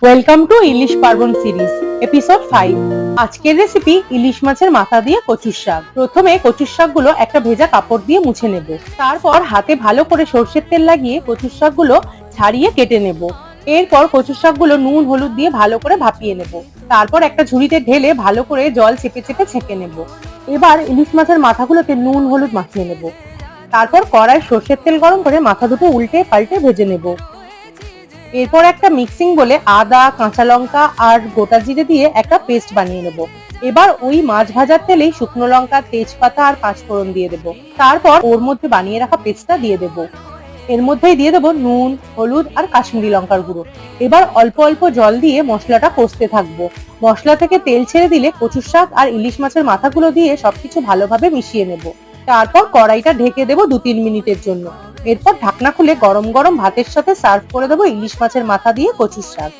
Welcome to ইলিশ পার্বণ series episode 5। আজকের recipe ইলিশ মাছের মাথা দিয়ে কচুর শাক। প্রথমে কচুর শাকগুলো একটা ভেজা কাপড় দিয়ে মুছে নেব। তারপর হাতে ভালো করে সর্ষের তেল লাগিয়ে কচুর শাকগুলো ছাড়িয়ে কেটে নেব। এরপর কচুর শাকগুলো নুন হলুদ দিয়ে ভালো করে ভাপিয়ে নেব। তারপর একটা ঝুড়িতে ঢেলে ভালো করে জল চেপে চেপে ছেঁকে নেব। এবার ইলিশ মাছের মাথাগুলোকে নুন হলুদ মাখিয়ে নেব। তারপর কড়াই সর্ষের তেল গরম করে মাথা দুটো উল্টে পাল্টে ভেজে নেব। এরপর একটা মিক্সিং বলে আদা, কাঁচা লঙ্কা আর গোটা জিরে দিয়ে একটা পেস্ট বানিয়ে নেব। এবার ওই মাছ ভাজার তেলেই শুকনো লঙ্কা, তেজপাতা আর পাঁচফোড়ন দিয়ে দেব। তারপর ওর মধ্যে বানিয়ে রাখা পেস্টটা দিয়ে দেব। এর মধ্যেই দিয়ে দেবো নুন, হলুদ আর কাশ্মীরি লঙ্কার গুঁড়ো। এবার অল্প অল্প জল দিয়ে মশলাটা কষতে থাকবো। মশলা থেকে তেল ছেড়ে দিলে কচুর শাক আর ইলিশ মাছের মাথাগুলো দিয়ে সবকিছু ভালোভাবে মিশিয়ে নেব। তারপর কড়াইটা ঢেকে দেবো 2-3 মিনিটের জন্য। এরপর ঢাকনা খুলে গরম গরম ভাতের সাথে সার্ভ করে দেবো ইলিশ মাছের মাথা দিয়ে কচুর শাক।